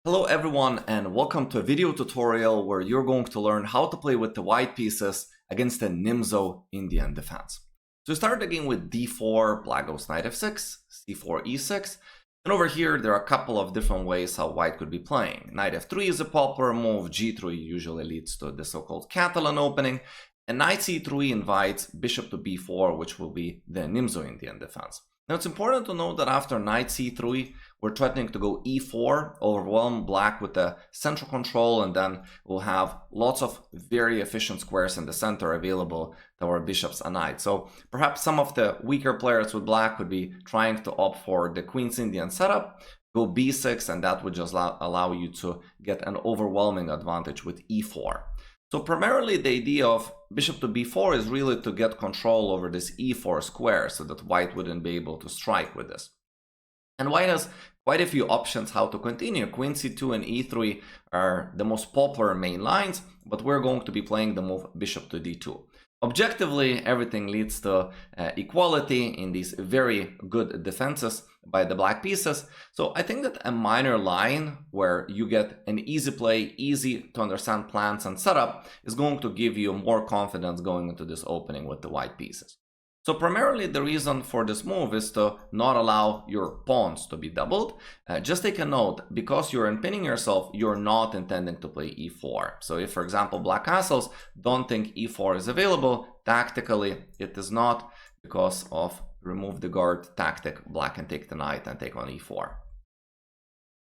Hello everyone and welcome to a video tutorial where you're going to learn how to play with the white pieces against the Nimzo-Indian defense. So start the game with d4, black goes knight f6, c4, e6, and over here there are a couple of different ways how white could be playing. Knight f3 is a popular move, g3 usually leads to the so-called Catalan opening, and knight c3 invites bishop to b4, which will be the Nimzo-Indian defense. Now it's important to note that after knight c3, we're threatening to go e4, overwhelm black with the central control, and then we'll have lots of very efficient squares in the center available to our bishops and knights. So perhaps some of the weaker players with black would be trying to opt for the Queen's Indian setup, go b6, and that would just allow you to get an overwhelming advantage with e4. So primarily the idea of bishop to b4 is really to get control over this e4 square so that white wouldn't be able to strike with this. And white has quite a few options how to continue. Queen c2 and e3 are the most popular main lines, but we're going to be playing the move bishop to d2. Objectively, everything leads to equality in these very good defenses by the black pieces. So I think that a minor line where you get an easy play, easy to understand plans and setup is going to give you more confidence going into this opening with the white pieces. So primarily the reason for this move is to not allow your pawns to be doubled. Just take a note, because you're impinning yourself, you're not intending to play e4. So if, for example, black castles, don't think e4 is available. Tactically, it is not, because of remove the guard tactic, black can take the knight and take on e4.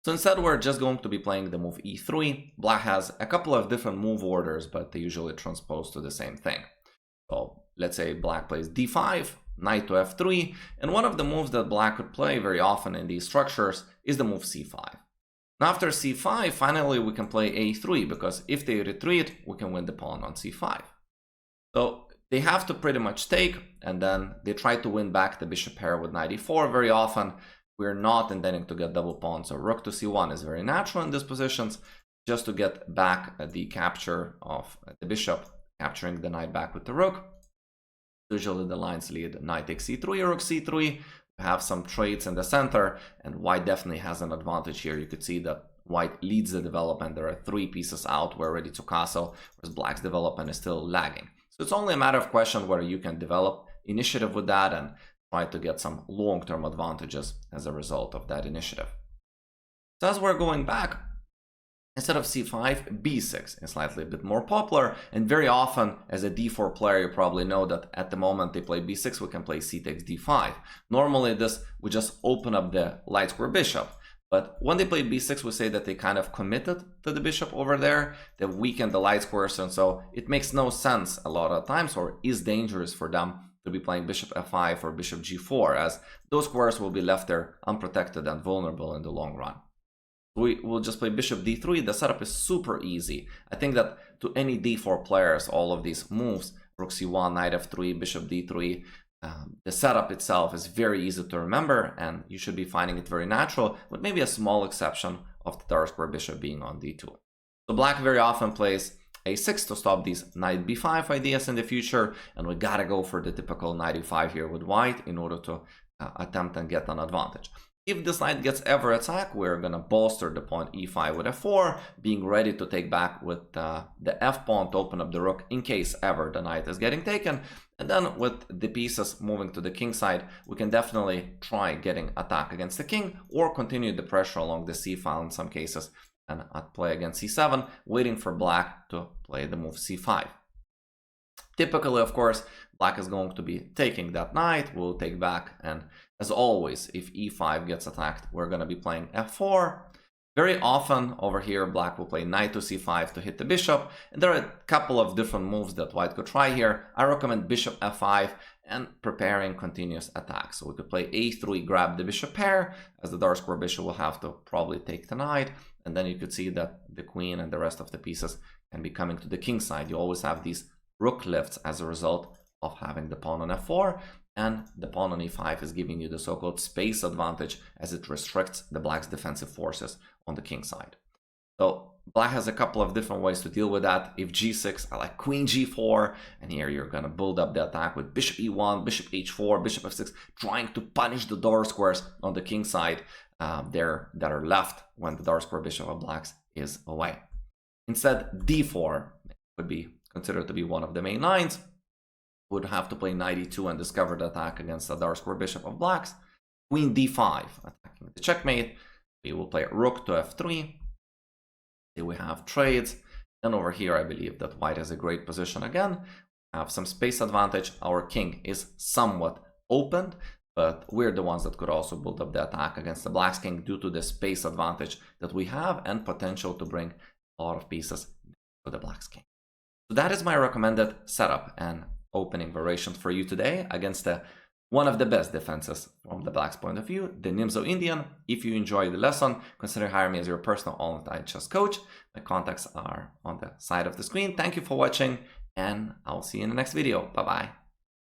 So instead, we're just going to be playing the move e3. Black has a couple of different move orders, but they usually transpose to the same thing. So let's say black plays d5, knight to f3, and one of the moves that black could play very often in these structures is the move c5. Now after c5, finally we can play a3, because if they retreat, we can win the pawn on c5. So they have to pretty much take, and then they try to win back the bishop pair with knight e4. Very often we're not intending to get double pawns, so rook to c1 is very natural in these positions, just to get back the capture of the bishop, capturing the knight back with the rook. Usually the lines lead knight takes c3, rook c3. We have some trades in the center, and white definitely has an advantage here. You could see that white leads the development. There are 3 pieces out, we're ready to castle, whereas black's development is still lagging. So it's only a matter of question whether you can develop initiative with that and try to get some long-term advantages as a result of that initiative. So as we're going back, instead of c5, b6 is slightly a bit more popular, and very often as a d4 player you probably know that at the moment they play b6, we can play c takes d5. Normally this would just open up the light square bishop, but when they play b6 we say that they kind of committed to the bishop over there, they weakened the light squares, and so it makes no sense a lot of times, or is dangerous for them to be playing bishop f5 or bishop g4, as those squares will be left there unprotected and vulnerable in the long run. We will just play bishop d3. The setup is super easy. I think that to any d4 players, all of these moves, rook c1, knight f3, bishop d3, the setup itself is very easy to remember, and you should be finding it very natural, with maybe a small exception of the dark square bishop being on d2. So black very often plays a6 to stop these knight b5 ideas in the future, and we gotta go for the typical knight e5 here with white in order to attempt and get an advantage. If this knight gets ever attacked, we're gonna bolster the pawn e5 with f4, being ready to take back with the f pawn to open up the rook in case ever the knight is getting taken. And then with the pieces moving to the king side, we can definitely try getting attack against the king, or continue the pressure along the c file in some cases and play against c7, waiting for black to play the move c5. Typically, of course, black is going to be taking that knight, we'll take back, and as always, if e5 gets attacked, we're going to be playing f4. Very often over here, black will play knight to c5 to hit the bishop, and there are a couple of different moves that white could try here. I recommend bishop f5 and preparing continuous attacks. So we could play a3, grab the bishop pair, as the dark square bishop will have to probably take the knight, and then you could see that the queen and the rest of the pieces can be coming to the king side. You always have these rook lifts as a result of having the pawn on f4, and the pawn on e5 is giving you the so-called space advantage, as it restricts the black's defensive forces on the king side. So black has a couple of different ways to deal with that. If g6, I like queen g4, and here you're gonna build up the attack with bishop e1, bishop h4, bishop f6, trying to punish the door squares on the king side. there that are left when the dark square bishop of blacks is away. Instead, d4 would be considered to be one of the main lines. Would have to play knight e2 and discover the attack against the dark square bishop of blacks. Queen d5, attacking the checkmate. We will play rook to f3. Here we have trades. And over here, I believe that white has a great position again. We have some space advantage. Our king is somewhat opened, but we're the ones that could also build up the attack against the black's king due to the space advantage that we have and potential to bring a lot of pieces to the black's king. So that is my recommended setup and opening variation for you today against one of the best defenses from the black's point of view, the Nimzo-Indian. If you enjoyed the lesson, consider hiring me as your personal online chess coach. My contacts are on the side of the screen. Thank you for watching, and I'll see you in the next video. Bye-bye.